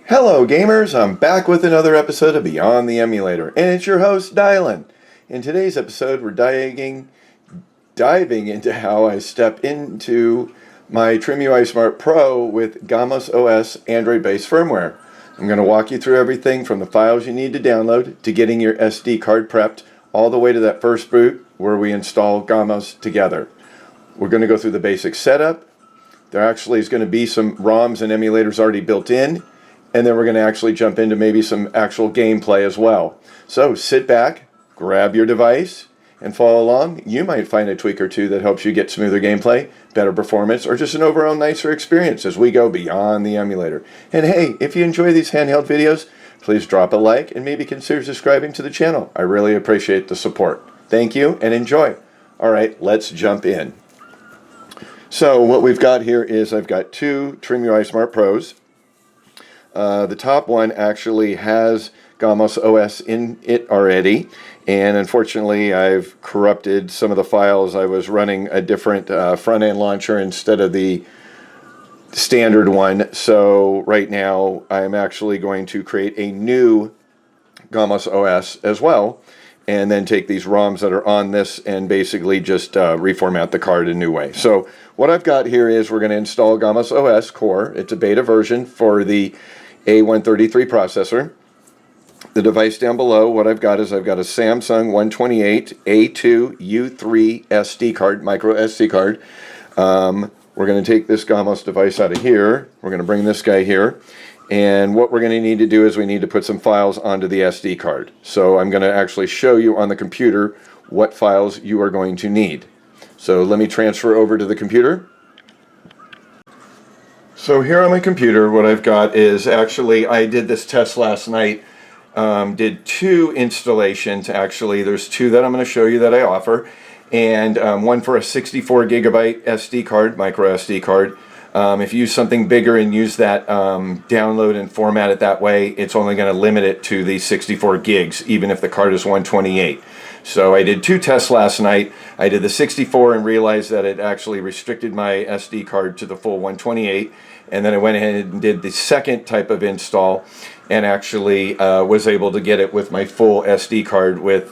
Hello gamers, I'm back with another episode of Beyond the Emulator, and it's your host Dylan. In today's episode we're diving into how I step into my Trimui Smart Pro with GammaOS Android-based firmware. I'm going to walk you through everything from the files you need to download to getting your SD card prepped all the way to that first boot where we install Gammas together. We're going to go through the basic setup. There actually is going to be some ROMs and emulators already built in. And then we're going to actually jump into maybe some actual gameplay as well. So sit back, grab your device, and follow along. You might find a tweak or two that helps you get smoother gameplay, better performance, or just an overall nicer experience as we go beyond the emulator. And hey, if you enjoy these handheld videos, please drop a like and maybe consider subscribing to the channel. I really appreciate the support. Thank you and enjoy. All right, let's jump in. So what we've got here is I've got two Trimui Smart Pros. The top one actually has GammaOS in it already, and unfortunately I've corrupted some of the files. I was running a different front-end launcher instead of the standard one, so right now I'm actually going to create a new GammaOS as well, and then take these ROMs that are on this and basically just reformat the card a new way. So what I've got here is we're going to install GammaOS Core. It's a beta version for the A133 processor. The device down below, what I've got is I've got a Samsung 128 A2 U3 SD card, micro SD card. We're going to take this GammaOS device out of here. We're going to bring this guy here. And what we're going to need to do is we need to put some files onto the SD card. So I'm going to actually show you on the computer what files you are going to need. So let me transfer over to the computer. So here on my computer, what I've got is actually, I did this test last night, did two installations actually. There's two that I'm going to show you that I offer, and one for a 64 gigabyte SD card, micro SD card. If you use something bigger and use that download and format it that way, it's only going to limit it to the 64 gigs, even if the card is 128. So I did two tests last night. I did the 64 and realized that it actually restricted my SD card to the full 128. And then I went ahead and did the second type of install and actually was able to get it with my full SD card with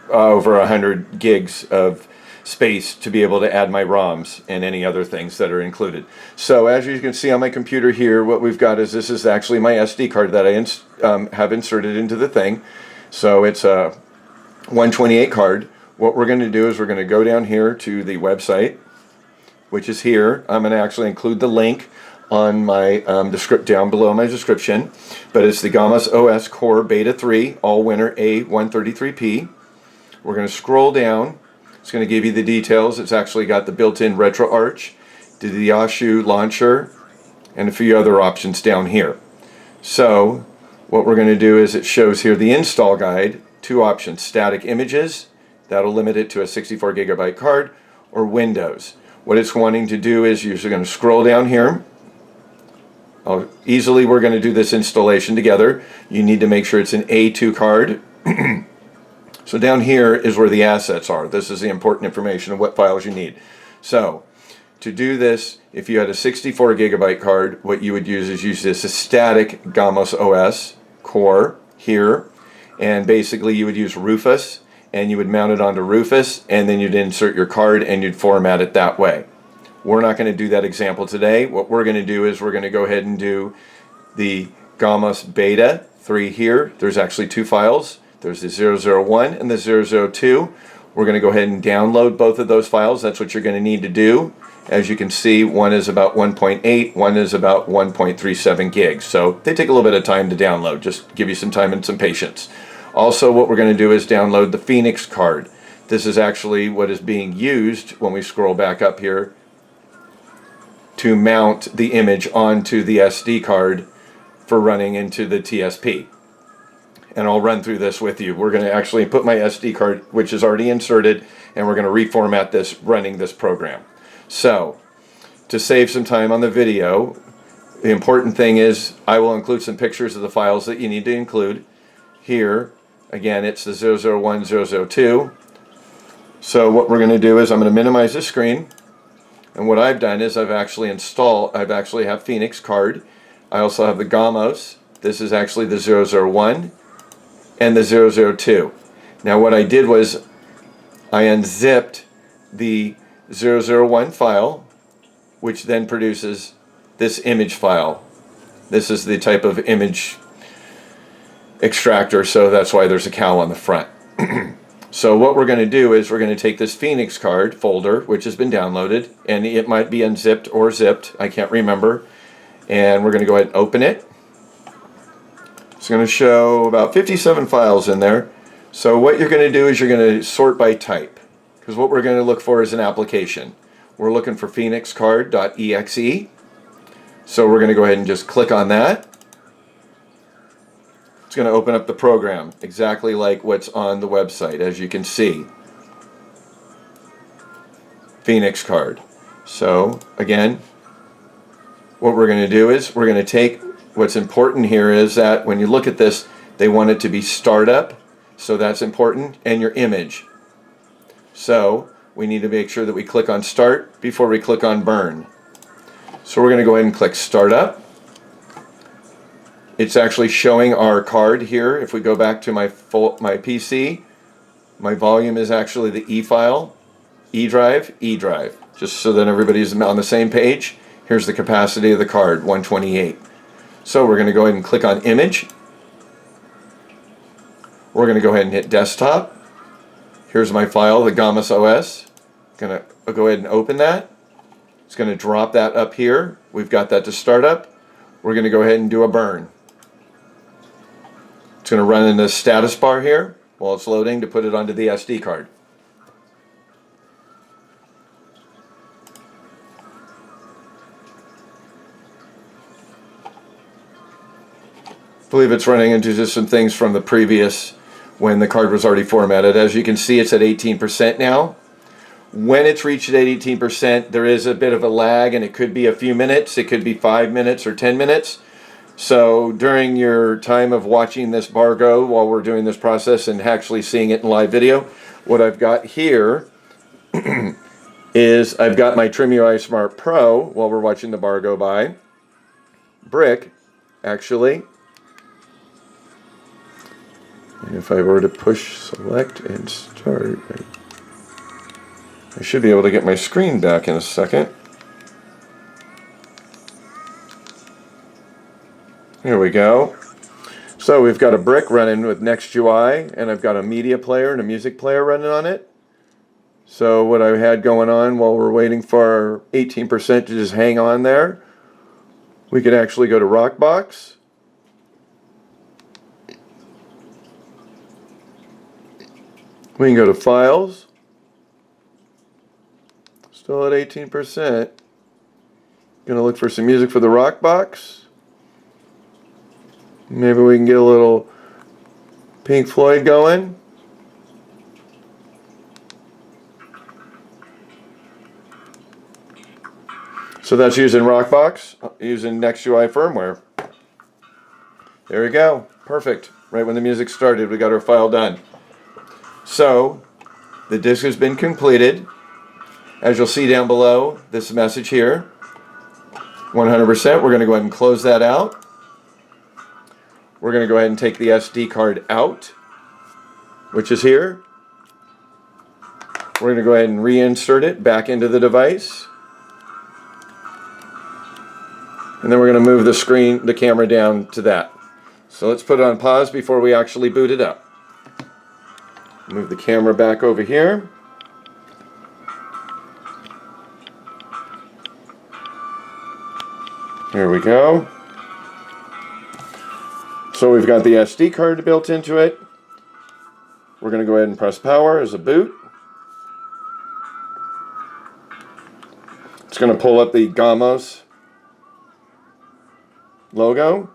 over 100 gigs of space to be able to add my ROMs and any other things that are included. So as you can see on my computer here, what we've got is this is actually my SD card that I have inserted into the thing. So it's a 128 card. What we're going to do is we're going to go down here to the website, which is here. I'm going to actually include the link on my down below my description, but it's the GammaOS Core Beta 3 All-Winner A133P. We're going to scroll down. It's going to give you the details. It's actually got the built-in RetroArch, the Yashu launcher, and a few other options down here. So what we're going to do is it shows here the install guide, two options, static images, that'll limit it to a 64 gigabyte card, or Windows. What it's wanting to do is you're going to scroll down here. Easily we're going to do this installation together. You need to make sure it's an A2 card. So down here is where the assets are. This is the important information of what files you need. So to do this, if you had a 64 gigabyte card, what you would use is use this static GammaOS Core here, and basically you would use Rufus, and you would mount it onto Rufus, and then you'd insert your card and you'd format it that way. We're not going to do that example today. What we're going to do is we're going to go ahead and do the GammaOS Beta 3 here. There's actually two files. There's the 001 and the 002. We're going to go ahead and download both of those files. That's what you're going to need to do. As you can see, one is about 1.8, one is about 1.37 gigs. So they take a little bit of time to download. Just give you some time and some patience. Also, what we're going to do is download the Phoenix card. This is actually what is being used when we scroll back up here to mount the image onto the SD card for running into the TSP. And I'll run through this with you. We're going to actually put my SD card, which is already inserted, and we're going to reformat this running this program. So, to save some time on the video, the important thing is I will include some pictures of the files that you need to include. Here, again, it's the 001, 002. So what we're going to do is I'm going to minimize the screen. And what I've done is I've actually have Phoenix card. I also have the GammaOS. This is actually the 001 and the 002. Now what I did was I unzipped the 001 file, which then produces this image file. This is the type of image extractor, so that's why there's a cow on the front. So what we're going to do is we're going to take this Phoenix card folder, which has been downloaded, and it might be unzipped or zipped, I can't remember, and we're going to go ahead and open it. It's going to show about 57 files in there. So what you're going to do is you're going to sort by type, because what we're going to look for is an application. We're looking for phoenixcard.exe, so we're going to go ahead and just click on that. It's going to open up the program exactly like what's on the website, as you can see. Phoenix card. So again, what we're going to do is we're going to take, what's important here is that when you look at this, they want it to be startup, so that's important, and your image. So we need to make sure that we click on start before we click on burn. So we're going to go ahead and click startup. It's actually showing our card here. If we go back to my PC, my volume is actually the E file, E drive, just so that everybody's on the same page. Here's the capacity of the card, 128. So we're going to go ahead and click on image. We're going to go ahead and hit desktop. Here's my file, the GammaOS. Going to go ahead and open that. It's going to drop that up here. We've got that to start up. We're going to go ahead and do a burn. It's going to run in the status bar here while it's loading to put it onto the SD card. I believe it's running into just some things from the previous when the card was already formatted. As you can see, it's at 18% now. When it's reached at 18%, there is a bit of a lag, and it could be a few minutes. It could be 5 minutes or 10 minutes. So during your time of watching this bar go while we're doing this process and actually seeing it in live video, what I've got here is I've got my Trimui Smart Pro while we're watching the bar go by. Brick, actually. And if I were to push select and start, I should be able to get my screen back in a second. Here we go. So we've got a brick running with NextUI, and I've got a media player and a music player running on it. So what I had going on while we're waiting for our 18% to just hang on there, we could actually go to Rockbox. We can go to Files. Still at 18%. Gonna look for some music for the Rockbox. Maybe we can get a little Pink Floyd going. So that's using Rockbox, using NextUI firmware. There we go. Perfect. Right when the music started, we got our file done. So the disk has been completed. As you'll see down below, this message here, 100%. We're going to go ahead and close that out. We're going to go ahead and take the SD card out, which is here. We're going to go ahead and reinsert it back into the device. And then we're going to move the camera down to that. So let's put it on pause before we actually boot it up. Move the camera back over here. Here we go. So we've got the SD card built into it. We're going to go ahead and press power as a boot. It's going to pull up the GammaOS logo.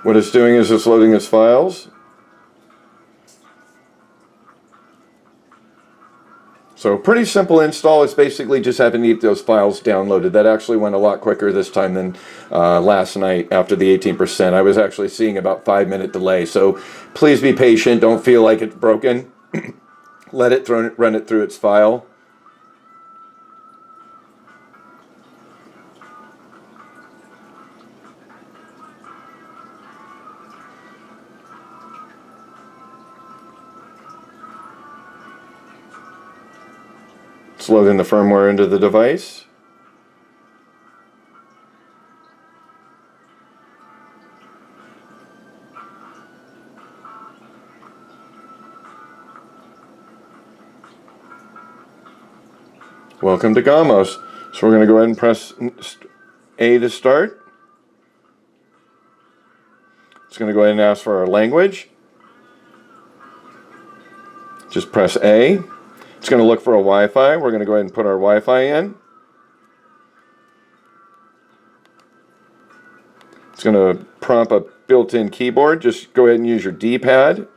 What it's doing is it's loading its files. So pretty simple install. It's basically just having to get those files downloaded. That actually went a lot quicker this time than last night after the 18%. I was actually seeing about 5-minute delay. So please be patient. Don't feel like it's broken. Let it run it through its file. It's loading the firmware into the device. Welcome to GammaOS. So we're going to go ahead and press A to start. It's going to go ahead and ask for our language. Just press A. It's going to look for a Wi-Fi. We're going to go ahead and put our Wi-Fi in. It's going to prompt a built-in keyboard. Just go ahead and use your D-pad.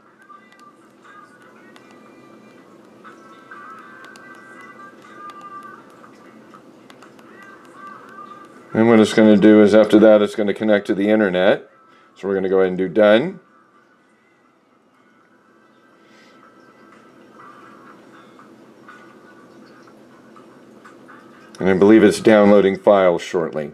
And what it's going to do is after that it's going to connect to the internet. So we're going to go ahead and do done. And I believe it's downloading files shortly.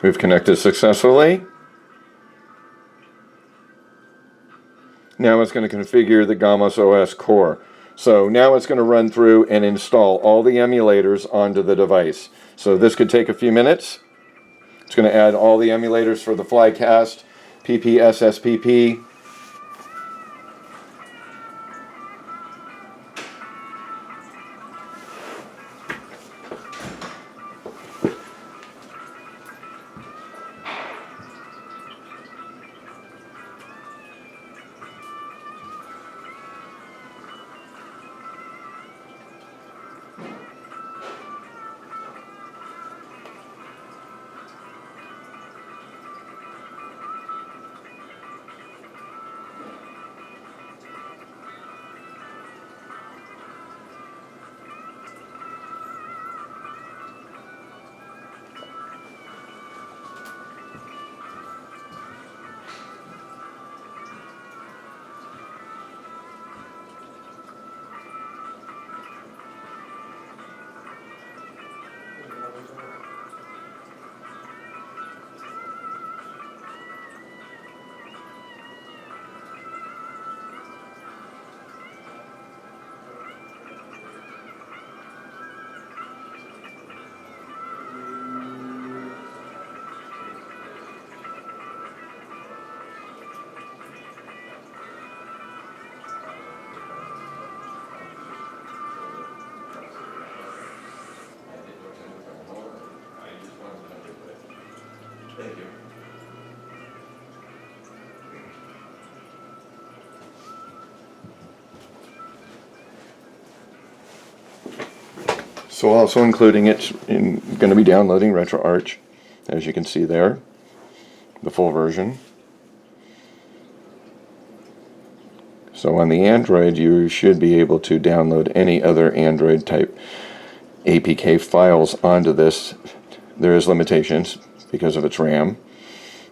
We've connected successfully. Now it's going to configure the GammaOS core. So now it's going to run through and install all the emulators onto the device. So this could take a few minutes. It's going to add all the emulators for the Flycast, PPSSPP. Thank you. So also including it's going to be downloading RetroArch, as you can see there, the full version. So on the Android, you should be able to download any other Android type APK files onto this. There is limitations because of its RAM.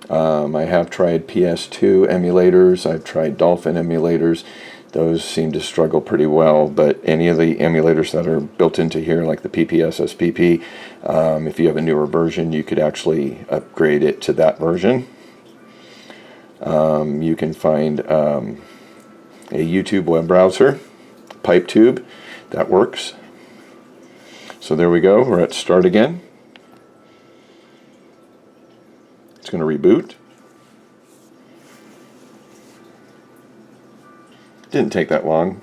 I have tried PS2 emulators, I've tried Dolphin emulators. Those seem to struggle pretty well, but any of the emulators that are built into here, like the PPSSPP, if you have a newer version, you could actually upgrade it to that version. You can find a YouTube web browser, PipeTube, that works. So there we go, we're at start again. It's going to reboot. Didn't take that long.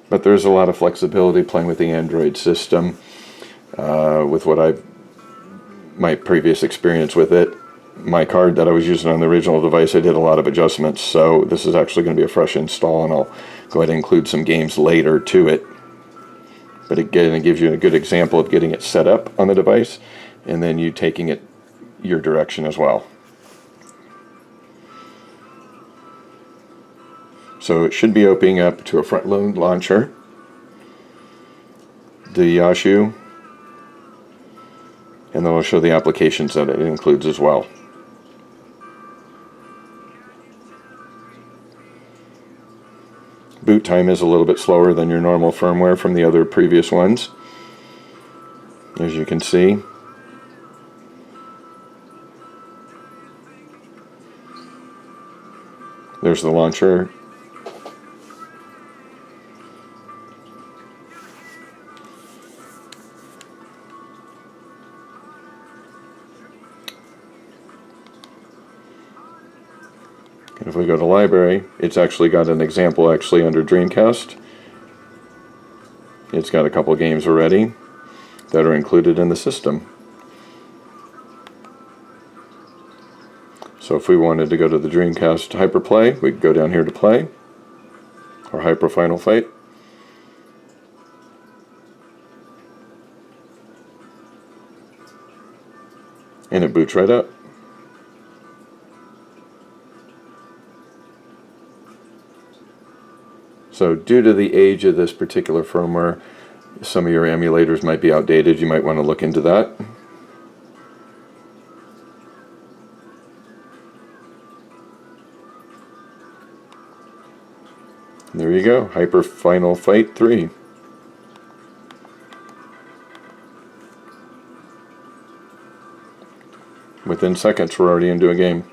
But there's a lot of flexibility playing with the Android system, with what my previous experience with it. my card that I was using on the original device, I did a lot of adjustments, so this is actually going to be a fresh install, and I'll go ahead and include some games later to it. But again, it gives you a good example of getting it set up on the device, and then you taking it your direction as well. So it should be opening up to a front-load launcher, the Yashu, and then I'll show the applications that it includes as well. Boot time is a little bit slower than your normal firmware from the other previous ones, as you can see. There's the launcher. And if we go to library, it's actually got an example actually under Dreamcast. It's got a couple games already that are included in the system. So if we wanted to go to the Dreamcast Hyperplay, we could go down here to play, or Hyper Final Fight. And it boots right up. So due to the age of this particular firmware, some of your emulators might be outdated. You might want to look into that. And there you go, Hyper Final Fight 3. Within seconds, we're already into a game.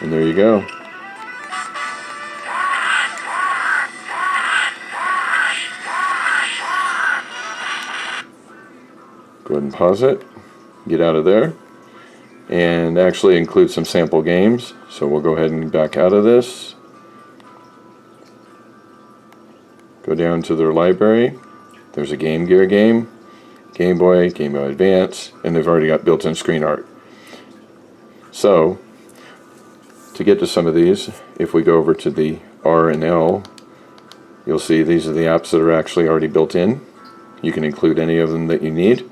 And there you go. Go ahead and pause it, get out of there, and actually include some sample games. So we'll go ahead and back out of this. Go down to their library. There's a Game Gear game, Game Boy Advance, and they've already got built-in screen art. So, to get to some of these, if we go over to the R and L, you'll see these are the apps that are actually already built in. You can include any of them that you need,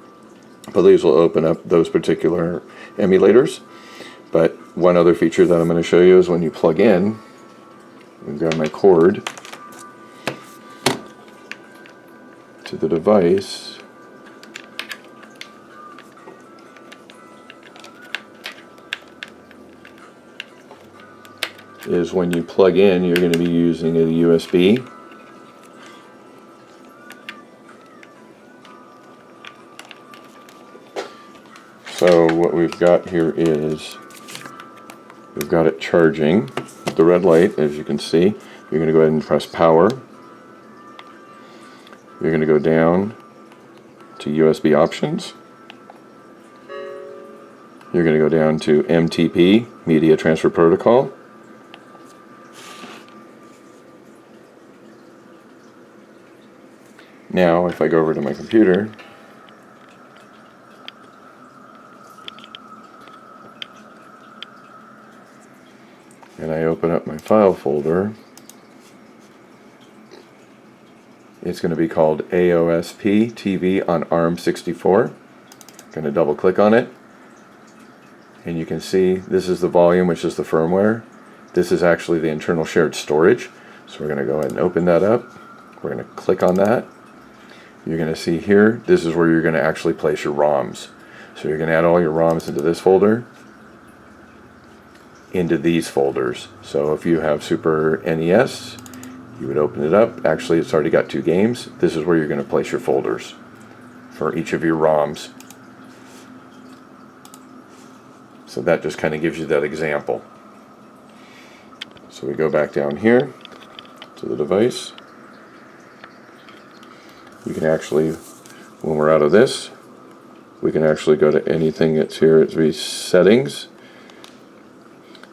but these will open up those particular emulators. But one other feature that I'm going to show you is when you plug in, I've got my cord to the device. Is when you plug in, you're going to be using a USB. So what we've got here is we've got it charging with the red light, as you can see. You're going to go ahead and press power. You're going to go down to USB options. You're going to go down to MTP, Media Transfer Protocol. Now, if I go over to my computer, and I open up my file folder, it's going to be called AOSP TV on ARM64. I'm going to double click on it, and you can see this is the volume, which is the firmware. This is actually the internal shared storage. So we're going to go ahead and open that up. We're going to click on that. You're going to see here, this is where you're going to actually place your ROMs. So you're going to add all your ROMs into this folder, into these folders. So if you have Super NES, you would open it up. Actually, it's already got 2 games. This is where you're going to place your folders for each of your ROMs. So that just kind of gives you that example. So we go back down here to the device. You can actually, when we're out of this, we can actually go to anything that's here. It's settings.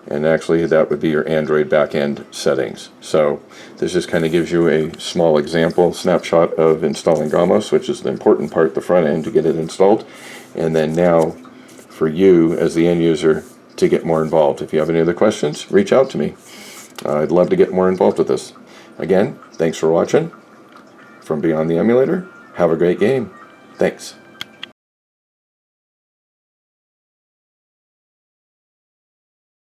And actually that would be your Android backend settings. So this just kind of gives you a small example snapshot of installing GammaOS, which is the important part, the front end, to get it installed. And then now for you as the end user to get more involved. If you have any other questions, reach out to me. I'd love to get more involved with this. Again, thanks for watching. From Beyond the Emulator, have a great game. Thanks.